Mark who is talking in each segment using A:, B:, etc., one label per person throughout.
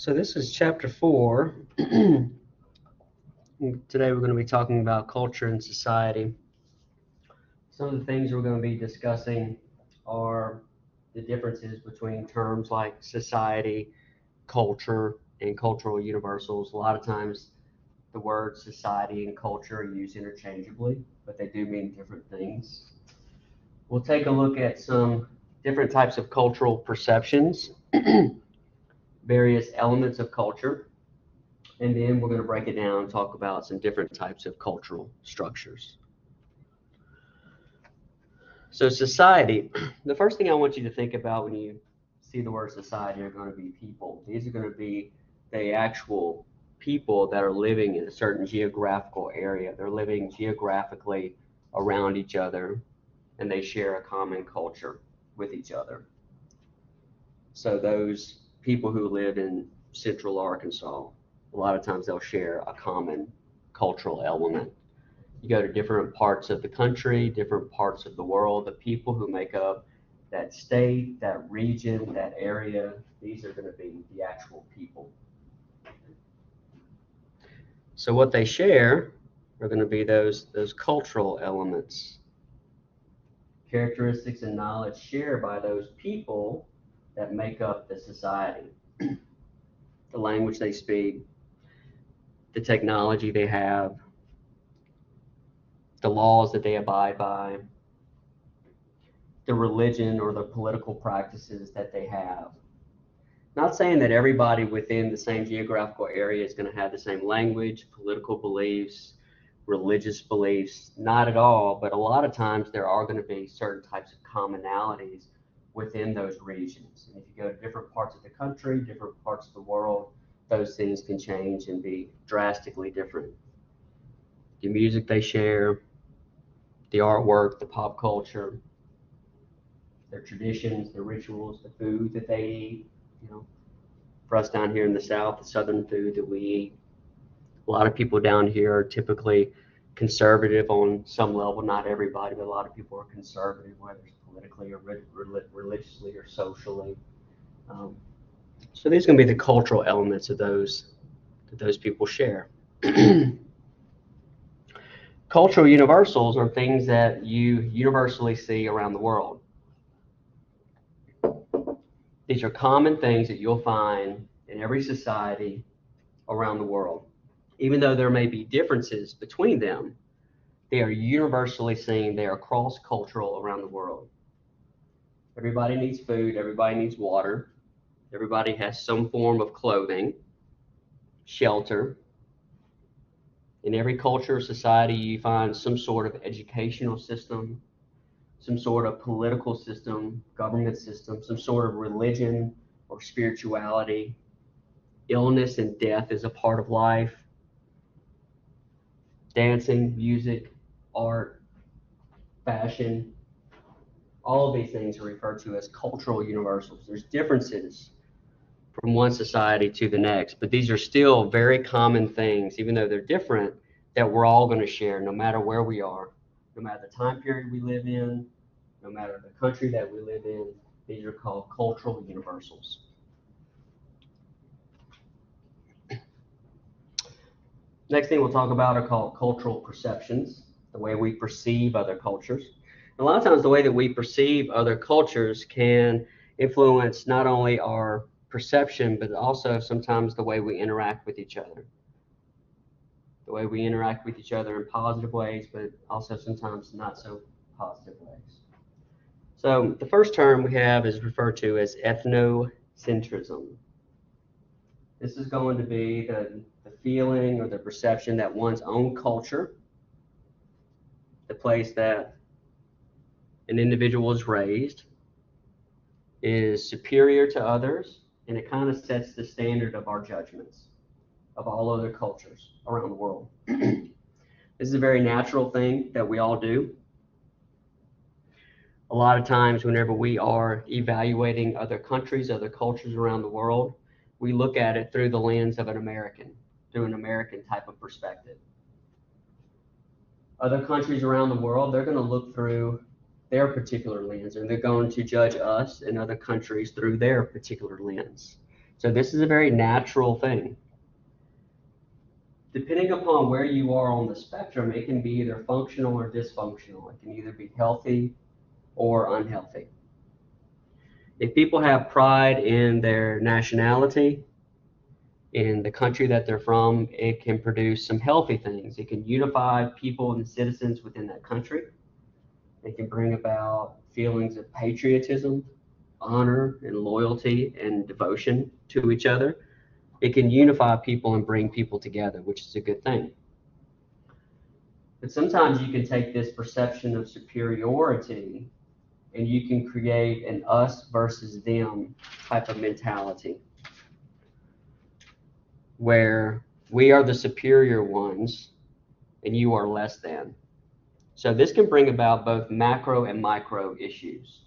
A: So this is chapter 4. Today we're going to be talking about culture and society. Some of the things we're going to be discussing are the differences between terms like society, culture, and cultural universals. A lot of times the words society and culture are used interchangeably, but they do mean different things. We'll take a look at some different types of cultural perceptions, various elements of culture, and then we're going to break it down and talk about some different types of cultural structures. So society, the first thing I want you to think about when you see the word society are going to be people. These are going to be the actual people that are living in a certain geographical area. They're living geographically around each other, and they share a common culture with each other. So those people who live in central Arkansas, a lot of times they'll share a common cultural element. You go to different parts of the country, different parts of the world, the people who make up that state, that region, that area, these are going to be the actual people. So what they share are going to be those cultural elements, characteristics and knowledge shared by those people that make up the society. The language they speak, the technology they have, the laws that they abide by, the religion or the political practices that they have. Not saying that everybody within the same geographical area is going to have the same language, political beliefs, religious beliefs, not at all, but a lot of times there are going to be certain types of commonalities within those regions. And if you go to different parts of the country, different parts of the world, those things can change and be drastically different. The music they share, the artwork, the pop culture, their traditions, their rituals, the food that they eat. For us down here in the South, the Southern food that we eat, a lot of people down here are typically conservative on some level. Not everybody, but a lot of people are conservative, whether it's politically or religiously or socially. So these are going to be the cultural elements of those that those people share. Cultural universals are things that you universally see around the world. These are common things that you'll find in every society around the world. Even though there may be differences between them, they are universally seen. They are cross-cultural around the world. Everybody needs food. Everybody needs water. Everybody has some form of clothing, shelter. In every culture or society, you find some sort of educational system, some sort of political system, government system, some sort of religion or spirituality. Illness and death is a part of life. Dancing, music, art, fashion, all of these things are referred to as cultural universals. There's differences from one society to the next, but these are still very common things, even though they're different, that we're all going to share no matter where we are, no matter the time period we live in, no matter the country that we live in. These are called cultural universals. Next thing we'll talk about are called cultural perceptions, the way we perceive other cultures. A lot of times the way that we perceive other cultures can influence not only our perception, but also sometimes the way we interact with each other. The way we interact with each other in positive ways, but also sometimes not so positive ways. So the first term we have is referred to as ethnocentrism. This is going to be the feeling or the perception that one's own culture, the place that an individual is raised, is superior to others, and it kind of sets the standard of our judgments of all other cultures around the world. This is a very natural thing that we all do. A lot of times whenever we are evaluating other countries, other cultures around the world, we look at it through the lens of an American, through an American type of perspective. Other countries around the world, they're going to look through their particular lens, and they're going to judge us and other countries through their particular lens. So this is a very natural thing. Depending upon where you are on the spectrum, it can be either functional or dysfunctional. It can either be healthy or unhealthy. If people have pride in their nationality, in the country that they're from, it can produce some healthy things. It can unify people and citizens within that country. It can bring about feelings of patriotism, honor, and loyalty and devotion to each other. It can unify people and bring people together, which is a good thing. But sometimes you can take this perception of superiority and you can create an us versus them type of mentality where we are the superior ones and you are less than. So this can bring about both macro and micro issues.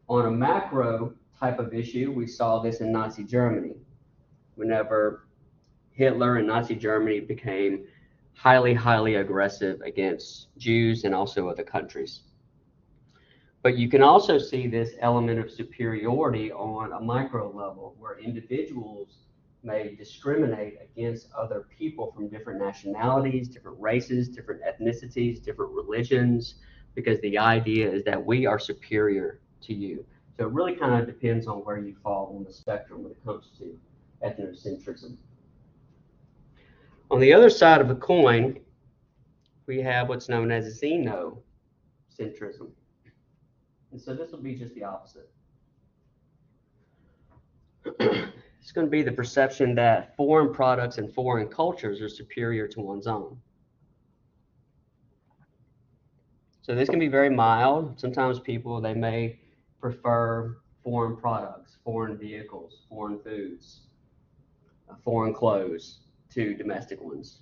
A: On a macro type of issue, we saw this in Nazi Germany. Whenever Hitler and Nazi Germany became highly aggressive against Jews and also other countries. But you can also see this element of superiority on a micro level where individuals may discriminate against other people from different nationalities, different races, different ethnicities, different religions, because the idea is that we are superior to you. So it really kind of depends on where you fall on the spectrum when it comes to ethnocentrism. On the other side of the coin, we have what's known as xenocentrism. And so this will be just the opposite. It's going to be the perception that foreign products and foreign cultures are superior to one's own. So this can be very mild. Sometimes people, they may prefer foreign products, foreign vehicles, foreign foods, foreign clothes to domestic ones.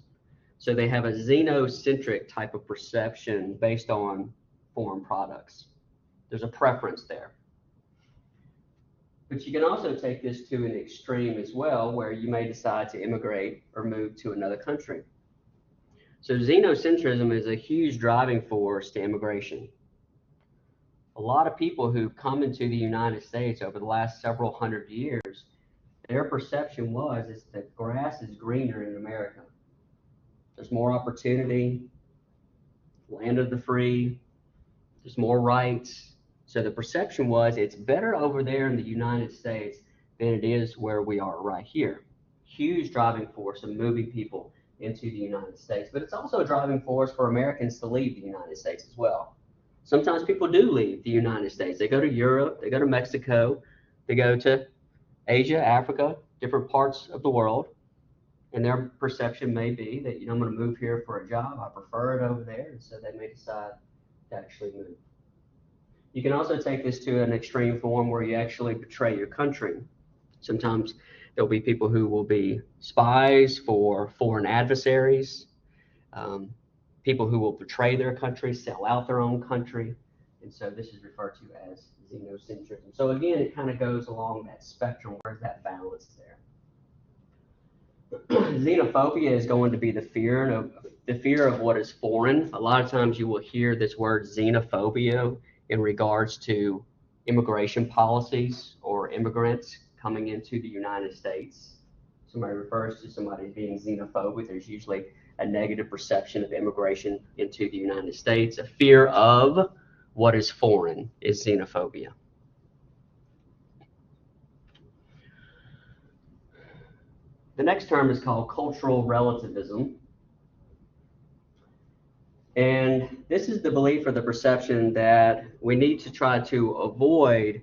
A: So they have a xenocentric type of perception based on foreign products. There's a preference there. But you can also take this to an extreme as well, where you may decide to immigrate or move to another country. So xenocentrism is a huge driving force to immigration. A lot of people who've come into the United States over the last several hundred years, their perception is that grass is greener in America. There's more opportunity, land of the free, there's more rights. So the perception was it's better over there in the United States than it is where we are right here. Huge driving force of moving people into the United States. But it's also a driving force for Americans to leave the United States as well. Sometimes people do leave the United States. They go to Europe, they go to Mexico, they go to Asia, Africa, different parts of the world. And their perception may be that, I'm going to move here for a job. I prefer it over there. And so they may decide to actually move. You can also take this to an extreme form where you actually betray your country. Sometimes there'll be people who will be spies for foreign adversaries, people who will betray their country, sell out their own country. And so this is referred to as xenocentrism. So again, it kind of goes along that spectrum. Where's that balance there? Xenophobia is going to be the fear of what is foreign. A lot of times you will hear this word xenophobia in regards to immigration policies or immigrants coming into the United States. Somebody refers to somebody as being xenophobic. There's usually a negative perception of immigration into the United States. A fear of what is foreign is xenophobia. The next term is called cultural relativism. And this is the belief or the perception that we need to try to avoid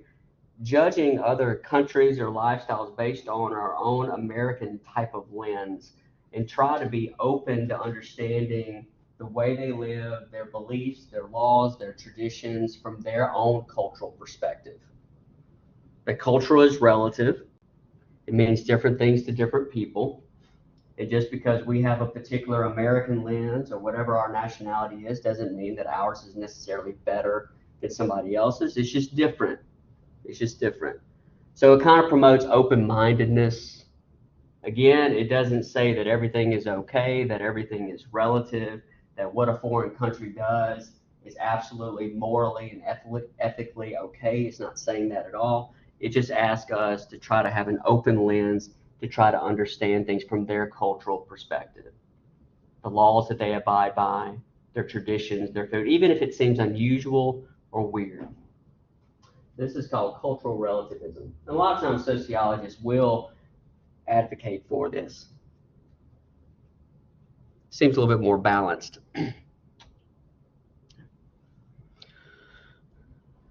A: judging other countries or lifestyles based on our own American type of lens and try to be open to understanding the way they live, their beliefs, their laws, their traditions from their own cultural perspective. The cultural is relative. It means different things to different people. And just because we have a particular American lens or whatever our nationality is doesn't mean that ours is necessarily better than somebody else's. It's just different. It's just different. So it kind of promotes open-mindedness. Again, it doesn't say that everything is okay, that everything is relative, that what a foreign country does is absolutely morally and ethically okay. It's not saying that at all. It just asks us to try to have an open lens to try to understand things from their cultural perspective. The laws that they abide by, their traditions, their food, even if it seems unusual or weird. This is called cultural relativism. And a lot of times sociologists will advocate for this. Seems a little bit more balanced.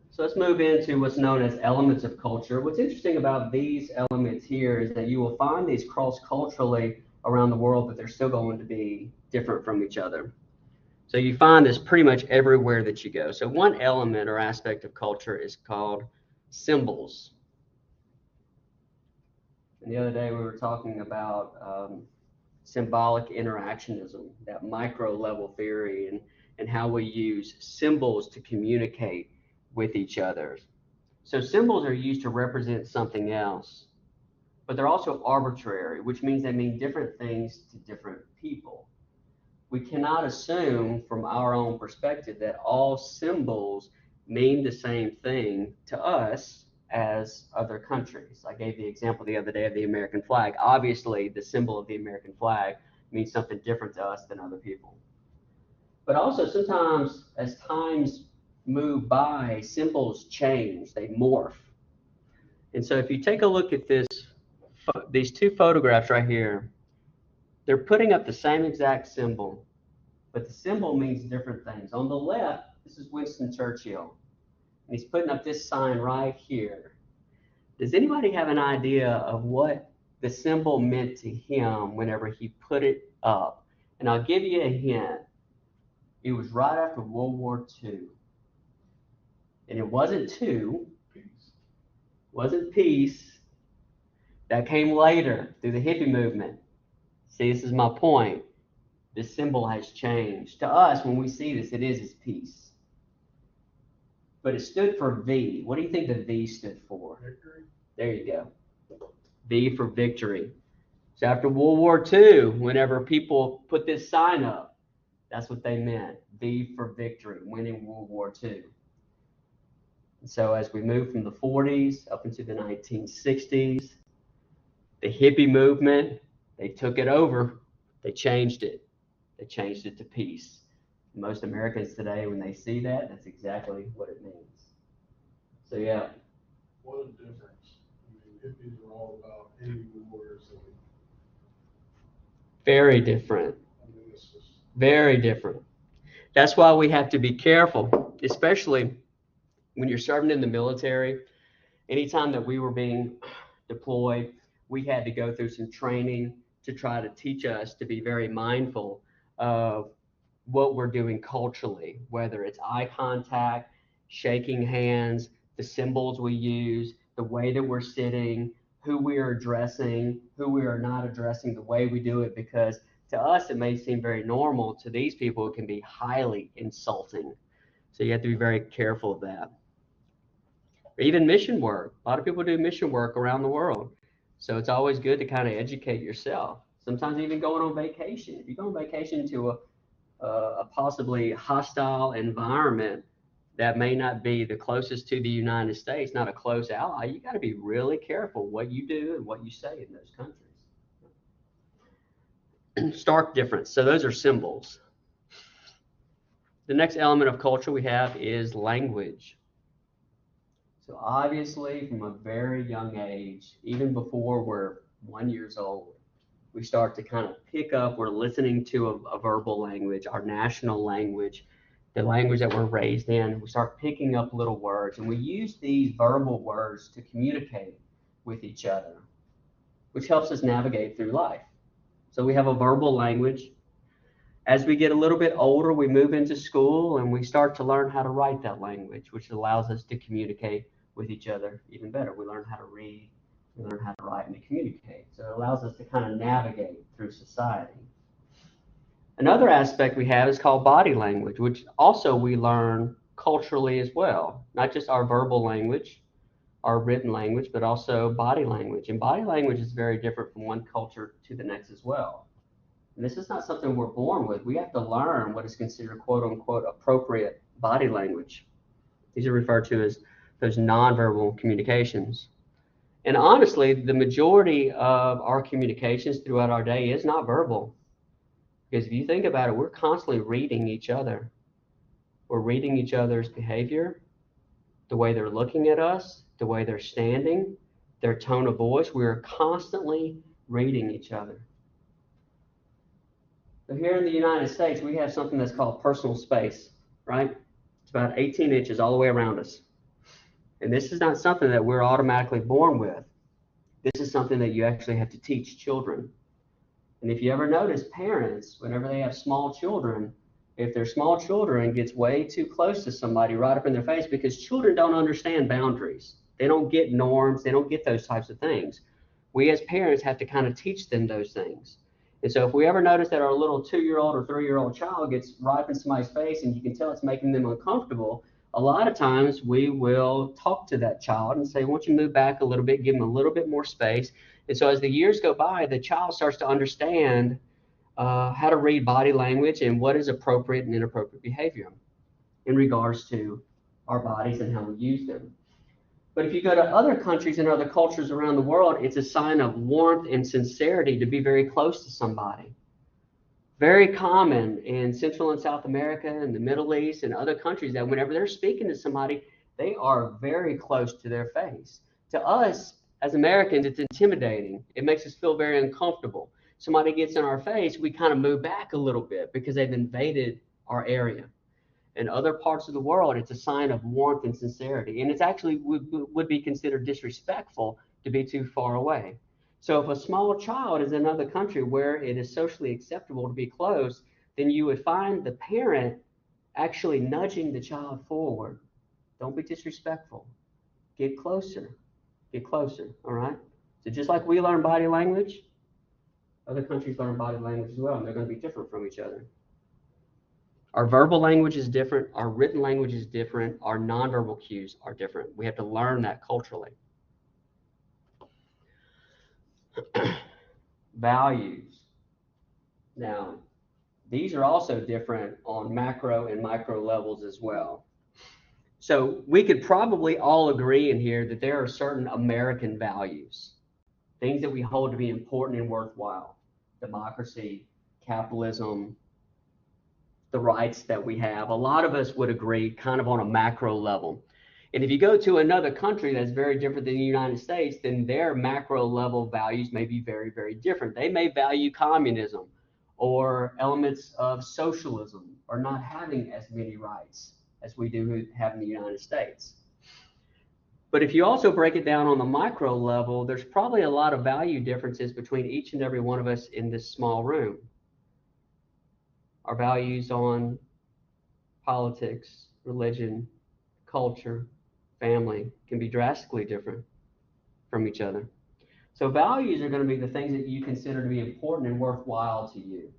A: So let's move into what's known as elements of culture. What's interesting about these elements here is that you will find these cross-culturally around the world, but they're still going to be different from each other. So you find this pretty much everywhere that you go. So one element or aspect of culture is called symbols. And the other day we were talking about symbolic interactionism, that micro level theory, and how we use symbols to communicate with each other. So symbols are used to represent something else, but they're also arbitrary, which means they mean different things to different people. We cannot assume from our own perspective that all symbols mean the same thing to us as other countries. I gave the example the other day of the American flag. Obviously, the symbol of the American flag means something different to us than other people. But also sometimes as times move by, symbols change, they morph. And so if you take a look at these two photographs right here, they're putting up the same exact symbol, but the symbol means different things. On the left, this is Winston Churchill, and he's putting up this sign right here. Does anybody have an idea of what the symbol meant to him whenever he put it up? And I'll give you a hint. It was right after World War II. And it wasn't peace. That came later through the hippie movement. See, this is my point. This symbol has changed. To us, when we see this, it is peace. But it stood for V. What do you think the V stood for? Victory. There you go. V for victory. So after World War II, whenever people put this sign up, that's what they meant. V for victory, winning World War II. And so as we move from the 40s up into the 1960s, the hippie movement, they took it over. They changed it. They changed it to peace. Most Americans today, when they see that, that's exactly what it means. So yeah.
B: What a difference. I mean, hippies are all about ending wars.
A: Very different. Very different. That's why we have to be careful, especially when you're serving in the military. Anytime that we were being deployed, we had to go through some training to try to teach us to be very mindful of what we're doing culturally, whether it's eye contact, shaking hands, the symbols we use, the way that we're sitting, who we are addressing, who we are not addressing, the way we do it, because to us it may seem very normal. To these people, it can be highly insulting. So you have to be very careful of that. Or even mission work. A lot of people do mission work around the world. So it's always good to kind of educate yourself. Sometimes even going on vacation. If you go on vacation to a possibly hostile environment that may not be the closest to the United States, not a close ally, you got to be really careful what you do and what you say in those countries. Stark difference. So those are symbols. The next element of culture we have is language. So obviously from a very young age, even before we're 1 year old, we start to kind of pick up, we're listening to a verbal language, our national language, the language that we're raised in. We start picking up little words, and we use these verbal words to communicate with each other, which helps us navigate through life. So we have a verbal language. As we get a little bit older, we move into school and we start to learn how to write that language, which allows us to communicate with each other even better. We learn how to read, we learn how to write and to communicate. So it allows us to kind of navigate through society. Another aspect we have is called body language, which also we learn culturally as well, not just our verbal language, our written language, but also body language. And body language is very different from one culture to the next as well. And this is not something we're born with. We have to learn what is considered quote unquote appropriate body language. These are referred to as those nonverbal communications. And honestly, the majority of our communications throughout our day is not verbal. Because if you think about it, we're constantly reading each other. We're reading each other's behavior, the way they're looking at us, the way they're standing, their tone of voice. We're constantly reading each other. So here in the United States, we have something that's called personal space, right? It's about 18 inches all the way around us. And this is not something that we're automatically born with. This is something that you actually have to teach children. And if you ever notice, parents, whenever they have small children, if their small children gets way too close to somebody right up in their face, because children don't understand boundaries. They don't get norms. They don't get those types of things. We as parents have to kind of teach them those things. And so if we ever notice that our little 2-year-old or 3-year-old child gets right up in somebody's face and you can tell it's making them uncomfortable, a lot of times we will talk to that child and say, why don't you move back a little bit, give them a little bit more space. And so as the years go by, the child starts to understand how to read body language and what is appropriate and inappropriate behavior in regards to our bodies and how we use them. But if you go to other countries and other cultures around the world, it's a sign of warmth and sincerity to be very close to somebody. Very common in Central and South America and the Middle East and other countries that whenever they're speaking to somebody, they are very close to their face. To us, as Americans, it's intimidating. It makes us feel very uncomfortable. Somebody gets in our face, we kind of move back a little bit because they've invaded our area. In other parts of the world, it's a sign of warmth and sincerity. And it's actually would be considered disrespectful to be too far away. So if a small child is in another country where it is socially acceptable to be close, then you would find the parent actually nudging the child forward. Don't be disrespectful. Get closer. Get closer. All right? So just like we learn body language, other countries learn body language as well, and they're going to be different from each other. Our verbal language is different. Our written language is different. Our nonverbal cues are different. We have to learn that culturally. Values. Now, these are also different on macro and micro levels as well. So we could probably all agree in here that there are certain American values, things that we hold to be important and worthwhile. Democracy, capitalism, the rights that we have. A lot of us would agree kind of on a macro level. And if you go to another country that's very different than the United States, then their macro level values may be very, very different. They may value communism or elements of socialism or not having as many rights as we do have in the United States. But if you also break it down on the micro level, there's probably a lot of value differences between each and every one of us in this small room. Our values on politics, religion, culture, family can be drastically different from each other. So values are going to be the things that you consider to be important and worthwhile to you.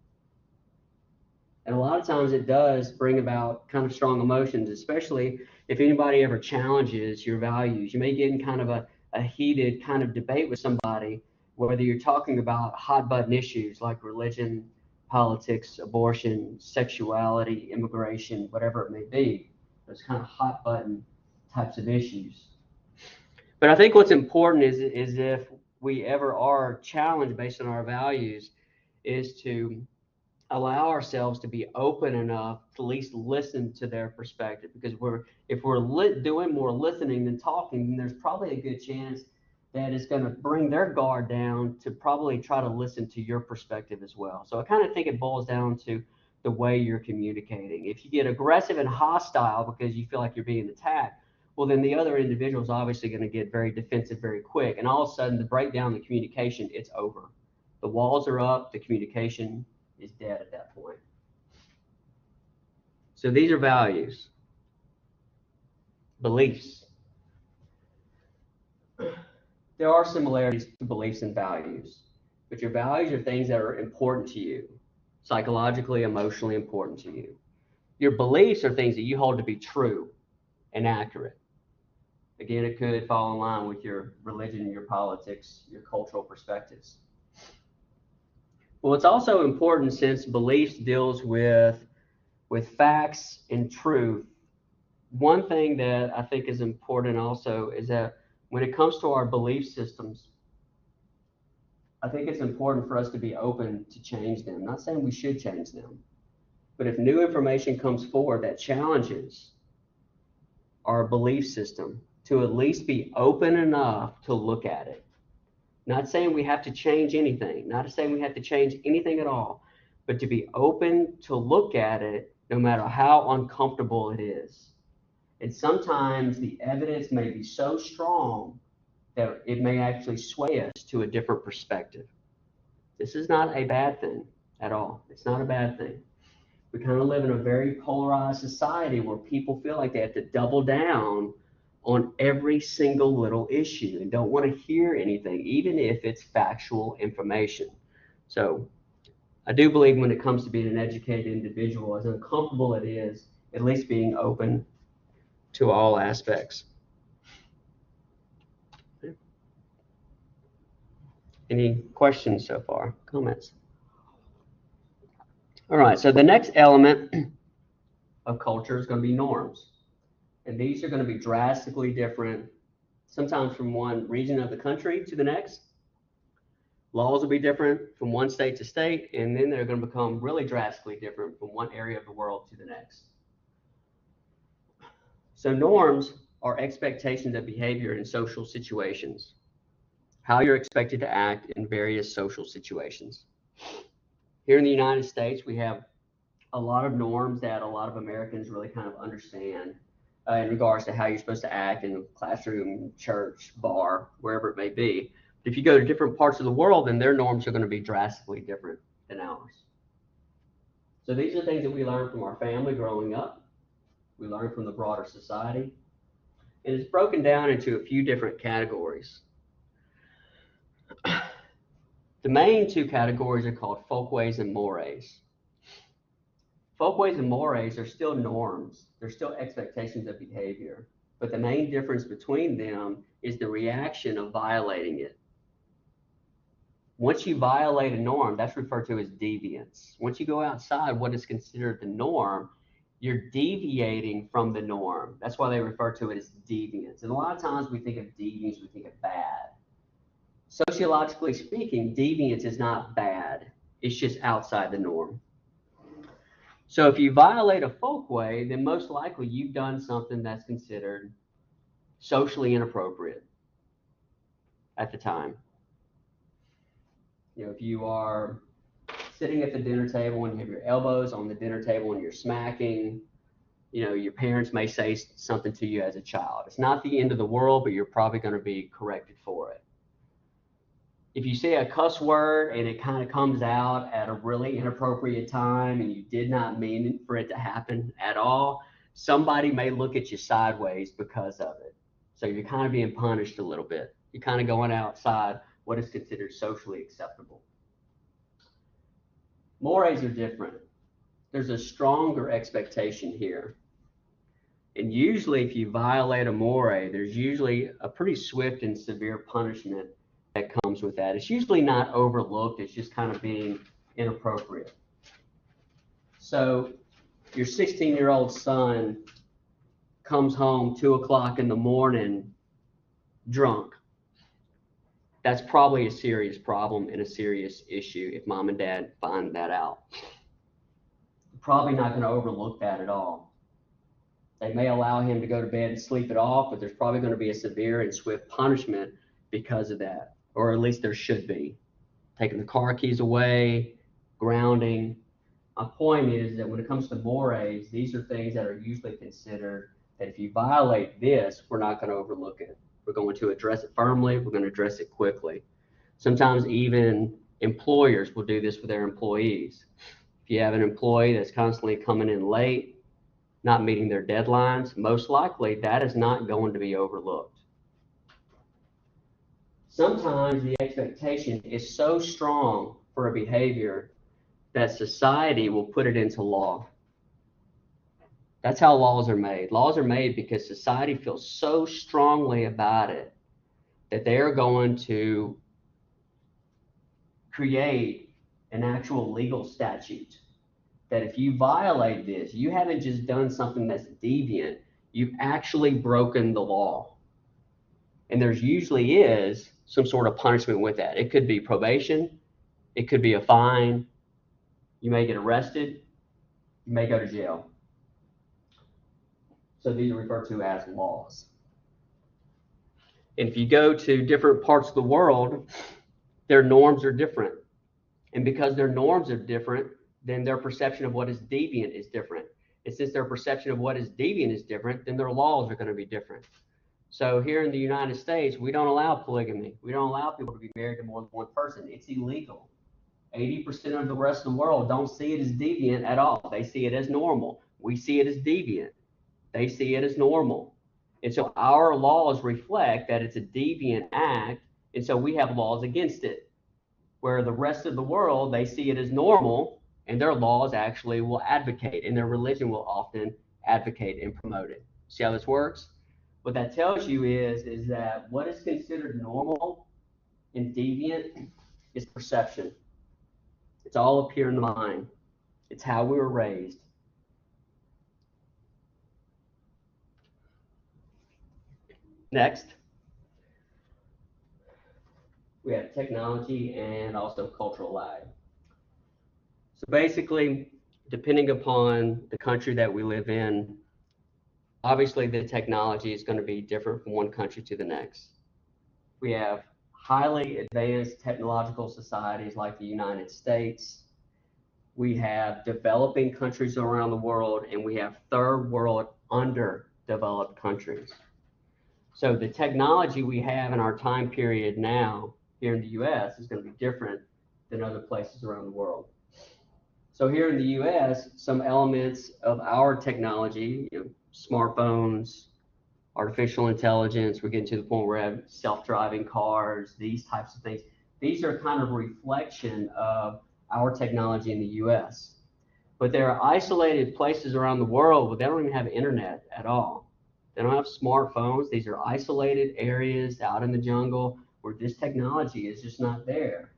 A: And a lot of times it does bring about kind of strong emotions, especially if anybody ever challenges your values. You may get in kind of a heated kind of debate with somebody, whether you're talking about hot button issues like religion, politics, abortion, sexuality, immigration, whatever it may be. Those kind of hot button types of issues. But I think what's important is if we ever are challenged based on our values, is to allow ourselves to be open enough to at least listen to their perspective. Because if we're doing more listening than talking, then there's probably a good chance that it's going to bring their guard down to probably try to listen to your perspective as well. So I kind of think it boils down to the way you're communicating. If you get aggressive and hostile because you feel like you're being attacked, well, then the other individual is obviously going to get very defensive very quick. And all of a sudden, to break down the communication, it's over. The walls are up, the communication is dead at that point. So these are values. Beliefs. There are similarities to beliefs and values, but your values are things that are important to you, psychologically, emotionally important to you. Your beliefs are things that you hold to be true and accurate. Again, it could fall in line with your religion, your politics, your cultural perspectives. Well, it's also important, since beliefs deals with facts and truth. One thing that I think is important also is that When it comes to our belief systems, I think it's important for us to be open to change them. I'm not saying we should change them, but if new information comes forward that challenges our belief system, to at least be open enough to look at it. Not saying we have to change anything, not saying we have to change anything at all, but to be open to look at it no matter how uncomfortable it is. And sometimes the evidence may be so strong that it may actually sway us to a different perspective. This is not a bad thing at all. It's not a bad thing. We kind of live in a very polarized society where people feel like they have to double down on every single little issue and don't want to hear anything, even if it's factual information. So I do believe when it comes to being an educated individual, as uncomfortable it is, at least being open to all aspects. Any questions so far? Comments? All right, so the next element of culture is going to be norms. And these are going to be drastically different, sometimes from one region of the country to the next. Laws will be different from one state to state, and then they're going to become really drastically different from one area of the world to the next. So norms are expectations of behavior in social situations, how you're expected to act in various social situations. Here in the United States, we have a lot of norms that a lot of Americans really kind of understand in regards to how you're supposed to act in a classroom, church, bar, wherever it may be. But if you go to different parts of the world, then their norms are going to be drastically different than ours. So these are things that we learn from our family growing up. We learn from the broader society. And it's broken down into a few different categories. The main two categories are called folkways and mores. Folkways and mores are still norms. They're still expectations of behavior. But the main difference between them is the reaction of violating it. Once you violate a norm, that's referred to as deviance. Once you go outside what is considered the norm, you're deviating from the norm. That's why they refer to it as deviance. And a lot of times we think of deviance, we think of bad. Sociologically speaking, deviance is not bad. It's just outside the norm. So if you violate a folkway, then most likely you've done something that's considered socially inappropriate at the time. You know, if you are sitting at the dinner table and you have your elbows on the dinner table and you're smacking, you know, your parents may say something to you as a child. It's not the end of the world, but you're probably going to be corrected for it. If you say a cuss word and it kind of comes out at a really inappropriate time and you did not mean for it to happen at all, somebody may look at you sideways because of it. So you're kind of being punished a little bit. You're kind of going outside what is considered socially acceptable. Mores are different. There's a stronger expectation here. And usually if you violate a more, there's usually a pretty swift and severe punishment that comes with that. It's usually not overlooked. It's just kind of being inappropriate. So your 16-year-old son comes home 2 o'clock in the morning drunk. That's probably a serious problem and a serious issue if mom and dad find that out. You're probably not going to overlook that at all. They may allow him to go to bed and sleep it off, but there's probably going to be a severe and swift punishment because of that, or at least there should be. Taking the car keys away, grounding. My point is that when it comes to mores, these are things that are usually considered that if you violate this, we're not going to overlook it. We're going to address it firmly. We're going to address it quickly. Sometimes even employers will do this for their employees. If you have an employee that's constantly coming in late, not meeting their deadlines, most likely that is not going to be overlooked. Sometimes the expectation is so strong for a behavior that society will put it into law. That's how laws are made. Laws are made because society feels so strongly about it that they are going to create an actual legal statute that if you violate this, you haven't just done something that's deviant, you've actually broken the law. And And there's usually is some sort of punishment with that. It could be probation, it could be a fine, you may get arrested, you may go to jail. So these are referred to as laws. And if you go to different parts of the world, their norms are different. And because their norms are different, then their perception of what is deviant is different. And since their perception of what is deviant is different, then their laws are going to be different. So here in the United States, we don't allow polygamy. We don't allow people to be married to more than one person. It's illegal. 80% of the rest of the world don't see it as deviant at all. They see it as normal. We see it as deviant. They see it as normal. And so our laws reflect that it's a deviant act, and so we have laws against it. Where the rest of the world, they see it as normal, and their laws actually will advocate, and their religion will often advocate and promote it. See how this works? What that tells you is that what is considered normal and deviant is perception. It's all up here in the mind. It's how we were raised. Next, we have technology and also cultural lag. So basically, depending upon the country that we live in, obviously the technology is going to be different from one country to the next. We have highly advanced technological societies like the United States. We have developing countries around the world, and we have third world underdeveloped countries. So the technology we have in our time period now here in the US is going to be different than other places around the world. So here in the US, some elements of our technology, smartphones, artificial intelligence, we're getting to the point where we have self-driving cars, these types of things. These are kind of a reflection of our technology in the US. But there are isolated places around the world where they don't even have internet at all. They don't have smartphones. These are isolated areas out in the jungle where this technology is just not there.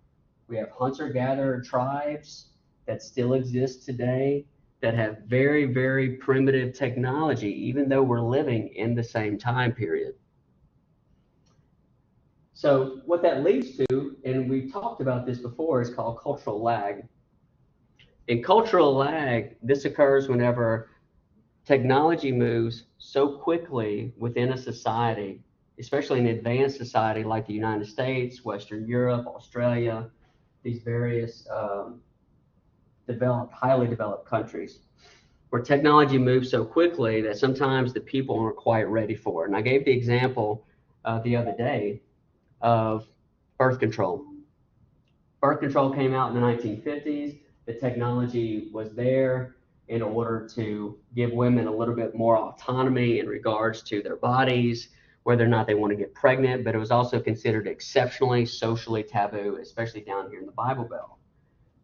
A: We have hunter-gatherer tribes that still exist today that have very, very primitive technology, even though we're living in the same time period. So what that leads to, and we've talked about this before, is called cultural lag. In cultural lag, this occurs whenever technology moves so quickly within a society, especially an advanced society like the United States, Western Europe, Australia, these various highly developed countries, where technology moves so quickly that sometimes the people aren't quite ready for it. And I gave the example the other day of birth control. Birth control came out in the 1950s. The technology was there in order to give women a little bit more autonomy in regards to their bodies, whether or not they want to get pregnant, but it was also considered exceptionally socially taboo, especially down here in the Bible Belt.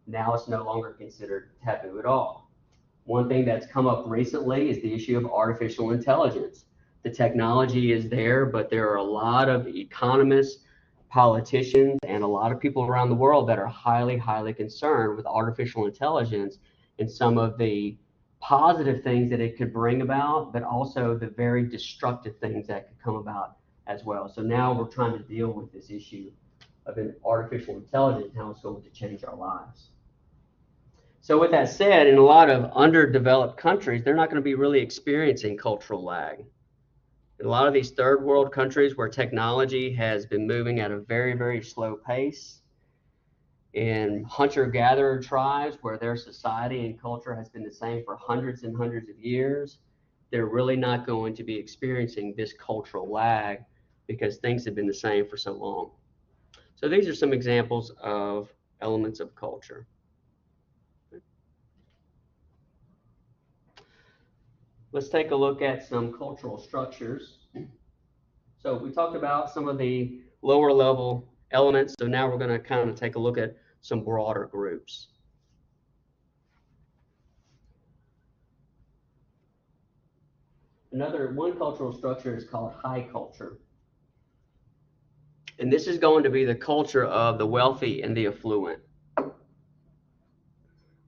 A: Now it's no longer considered taboo at all. One thing that's come up recently is the issue of artificial intelligence. The technology is there, but there are a lot of economists, politicians, and a lot of people around the world that are highly, highly concerned with artificial intelligence and some of the positive things that it could bring about, but also the very destructive things that could come about as well. So now we're trying to deal with this issue of artificial intelligence and how it's going to change our lives. So with that said, in a lot of underdeveloped countries, they're not going to be really experiencing cultural lag. In a lot of these third world countries where technology has been moving at a very, very slow pace, in hunter-gatherer tribes where their society and culture has been the same for hundreds and hundreds of years, they're really not going to be experiencing this cultural lag because things have been the same for so long. So these are some examples of elements of culture. Let's take a look at some cultural structures. So we talked about some of the lower level elements, so now we're going to kind of take a look at some broader groups. One cultural structure is called high culture. And this is going to be the culture of the wealthy and the affluent.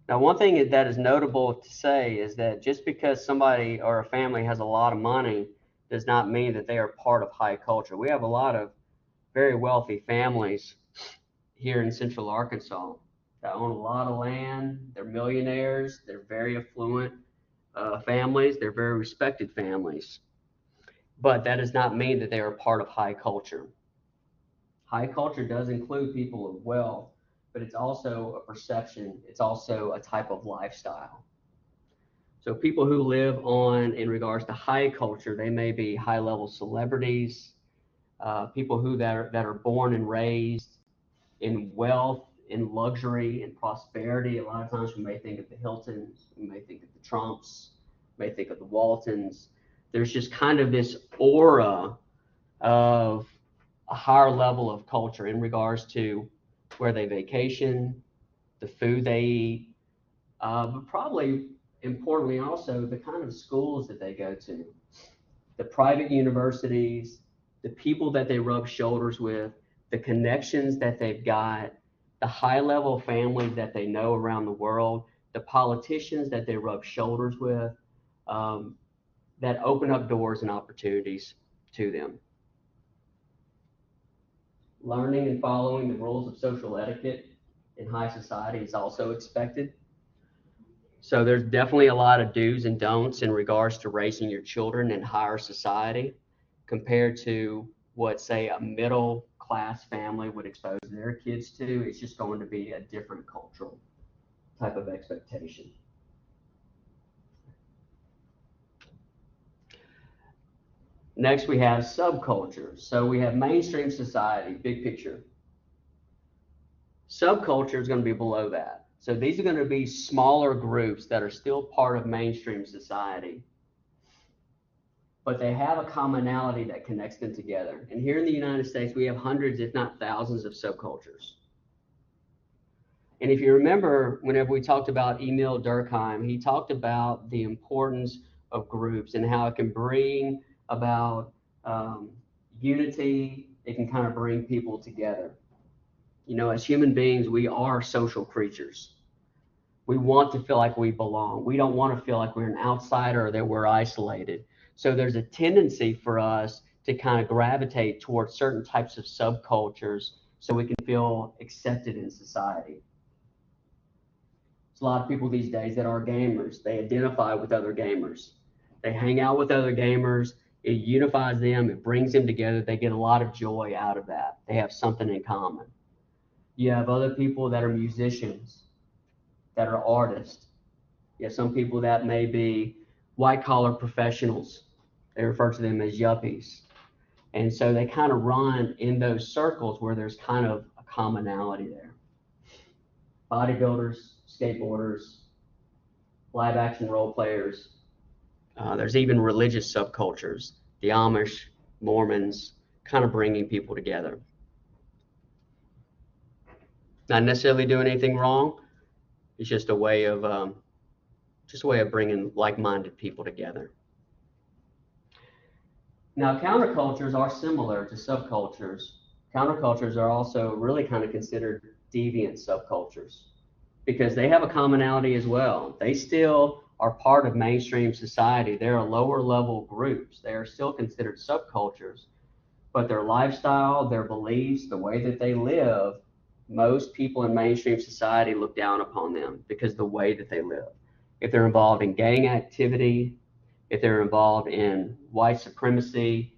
A: Now, one thing that is notable to say is that just because somebody or a family has a lot of money does not mean that they are part of high culture. We have a lot of very wealthy families here in central Arkansas that own a lot of land. They're millionaires. They're very affluent families. They're very respected families. But that does not mean that they are part of high culture. High culture does include people of wealth, but it's also a perception. It's also a type of lifestyle. So people who live on, in regards to high culture, they may be high-level celebrities, people that are born and raised in wealth, in luxury, in prosperity. A lot of times we may think of the Hiltons, we may think of the Trumps, we may think of the Waltons. There's just kind of this aura of a higher level of culture in regards to where they vacation, the food they eat, but probably importantly also the kind of schools that they go to, the private universities, the people that they rub shoulders with, the connections that they've got, the high level families that they know around the world, the politicians that they rub shoulders with, that open up doors and opportunities to them. Learning and following the rules of social etiquette in high society is also expected. So there's definitely a lot of do's and don'ts in regards to raising your children in higher society compared to what, say, a middle class family would expose their kids to. It's just going to be a different cultural type of expectation. Next, we have subcultures. So we have mainstream society, big picture. Subculture is going to be below that. So these are going to be smaller groups that are still part of mainstream society, but they have a commonality that connects them together. And here in the United States, we have hundreds, if not thousands, of subcultures. And if you remember, whenever we talked about Emil Durkheim, he talked about the importance of groups and how it can bring about unity. It can kind of bring people together. You know, as human beings, we are social creatures. We want to feel like we belong. We don't want to feel like we're an outsider or that we're isolated. So there's a tendency for us to kind of gravitate towards certain types of subcultures so we can feel accepted in society. There's a lot of people these days that are gamers. They identify with other gamers. They hang out with other gamers. It unifies them. It brings them together. They get a lot of joy out of that. They have something in common. You have other people that are musicians, that are artists. You have some people that may be white collar professionals. They refer to them as yuppies. And so they kind of run in those circles where there's kind of a commonality there. Bodybuilders, skateboarders, live action role players. There's even religious subcultures, the Amish, Mormons, kind of bringing people together. Not necessarily doing anything wrong. It's just a way of bringing like-minded people together. Now, countercultures are similar to subcultures. Countercultures are also really kind of considered deviant subcultures because they have a commonality as well. They still are part of mainstream society. They're lower level groups. They are still considered subcultures, but their lifestyle, their beliefs, the way that they live, most people in mainstream society look down upon them because of the way that they live. If they're involved in gang activity, if they're involved in white supremacy,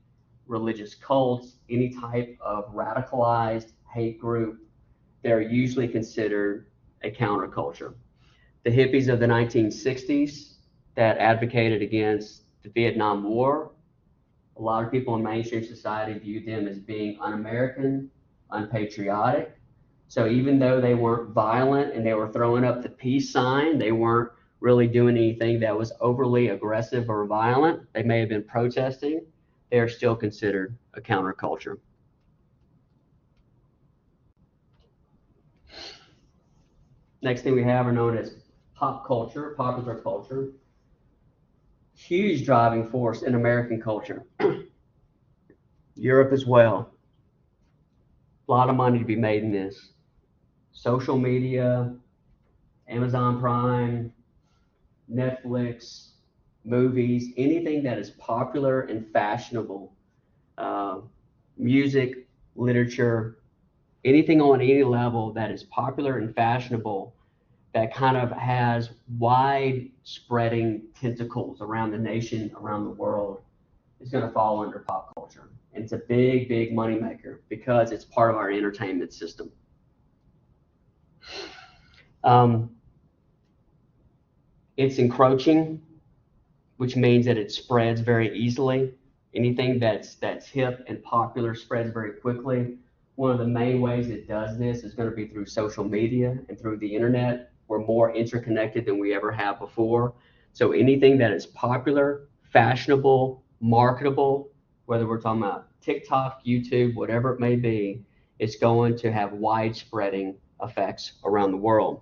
A: religious cults, any type of radicalized hate group, they're usually considered a counterculture. The hippies of the 1960s that advocated against the Vietnam War, a lot of people in mainstream society viewed them as being un-American, unpatriotic. So even though they weren't violent and they were throwing up the peace sign, they weren't really doing anything that was overly aggressive or violent. They may have been protesting. They are still considered a counterculture. Next thing we have are known as pop culture, popular culture. Huge driving force in American culture. Europe as well. A lot of money to be made in this. Social media, Amazon Prime, Netflix, movies, anything that is popular and fashionable, uh, music, literature, anything on any level that is popular and fashionable that kind of has wide spreading tentacles around the nation, around the world, is going to fall under pop culture. And it's a big, big moneymaker because it's part of our entertainment system. Um, it's encroaching, which means that it spreads very easily. Anything that's hip and popular spreads very quickly. One of the main ways it does this is going to be through social media and through the internet. We're more interconnected than we ever have before. So anything that is popular, fashionable, marketable, whether we're talking about TikTok, YouTube, whatever it may be, it's going to have widespreading effects around the world.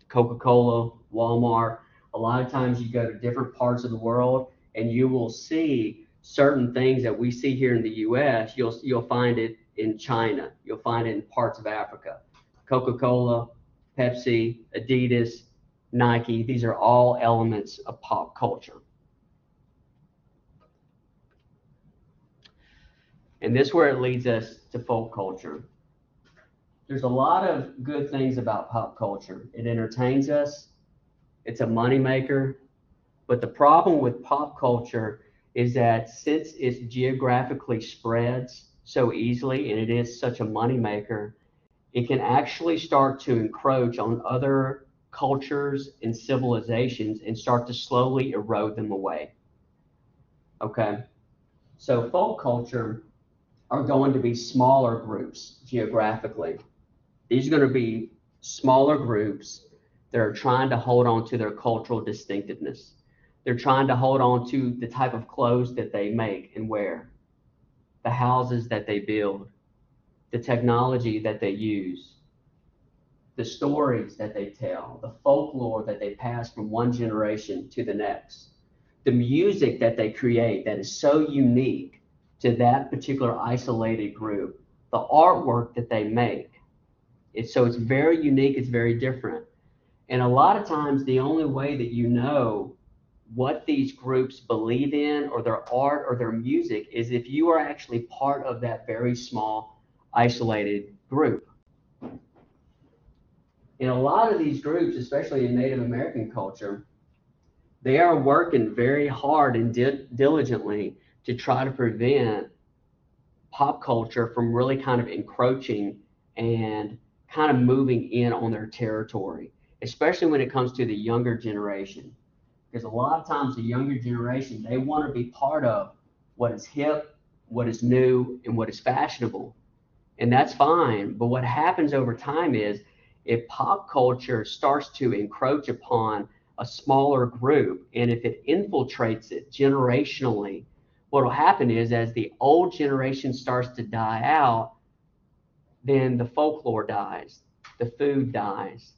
A: Coca-Cola, Walmart, a lot of times you go to different parts of the world and you will see certain things that we see here in the US, you'll find it in China, you'll find it in parts of Africa. Coca-Cola, Pepsi, Adidas, Nike, these are all elements of pop culture. And this is where it leads us to folk culture. There's a lot of good things about pop culture. It entertains us, it's a moneymaker, but the problem with pop culture is that since it geographically spreads so easily and it is such a moneymaker, it can actually start to encroach on other cultures and civilizations and start to slowly erode them away. Okay, so folk culture are going to be smaller groups geographically. These are going to be smaller groups that are trying to hold on to their cultural distinctiveness. They're trying to hold on to the type of clothes that they make and wear, the houses that they build, the technology that they use, the stories that they tell, the folklore that they pass from one generation to the next, the music that they create that is so unique to that particular isolated group, the artwork that they make. So it's very unique, it's very different. And a lot of times, the only way that you know what these groups believe in or their art or their music is if you are actually part of that very small, isolated group. In a lot of these groups, especially in Native American culture, they are working very hard and diligently to try to prevent pop culture from really kind of encroaching and kind of moving in on their territory, especially when it comes to the younger generation. Because a lot of times the younger generation, they want to be part of what is hip, what is new, and what is fashionable. And that's fine. But what happens over time is if pop culture starts to encroach upon a smaller group, and if it infiltrates it generationally, what will happen is as the old generation starts to die out, then the folklore dies, the food dies,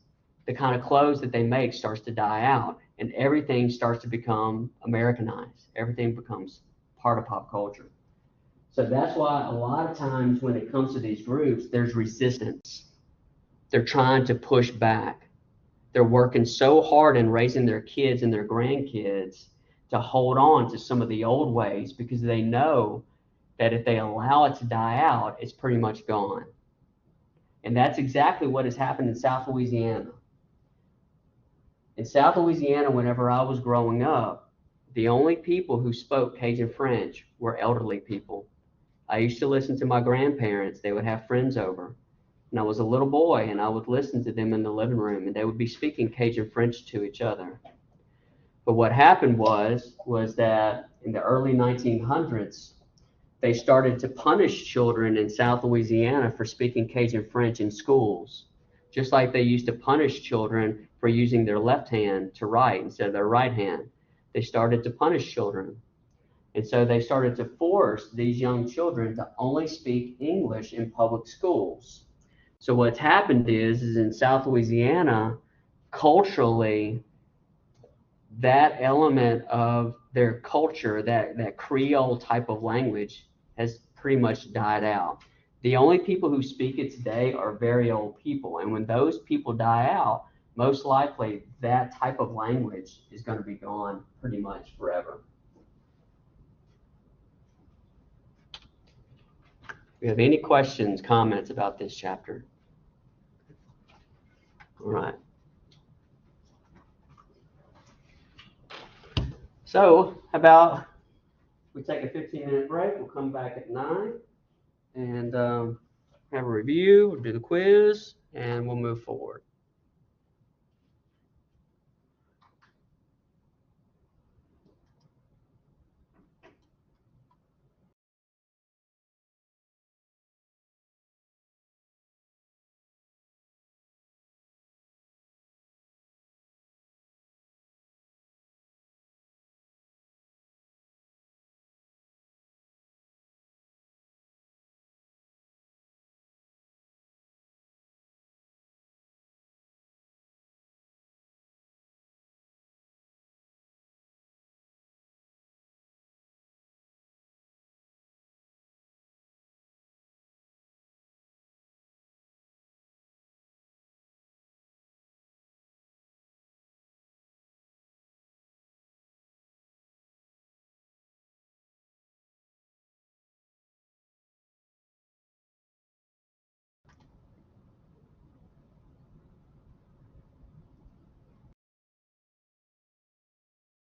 A: the kind of clothes that they make starts to die out, and everything starts to become Americanized. Everything becomes part of pop culture. So that's why a lot of times when it comes to these groups, there's resistance. They're trying to push back. They're working so hard in raising their kids and their grandkids to hold on to some of the old ways because they know that if they allow it to die out, it's pretty much gone. And that's exactly what has happened in South Louisiana. In South Louisiana, whenever I was growing up, the only people who spoke Cajun French were elderly people. I used to listen to my grandparents. They would have friends over. And I was a little boy, and I would listen to them in the living room, and they would be speaking Cajun French to each other. But what happened was that in the early 1900s, they started to punish children in South Louisiana for speaking Cajun French in schools, just like they used to punish children for using their left hand to write instead of their right hand. They started to punish children. And so they started to force these young children to only speak English in public schools. So what's happened is in South Louisiana, culturally, that element of their culture, that Creole type of language, has pretty much died out. The only people who speak it today are very old people. And when those people die out, most likely that type of language is going to be gone pretty much forever. Do you have any questions, comments about this chapter? All right. So, how about we take a 15-minute break? We'll come back at 9 and have a review, we'll do the quiz, and we'll move forward.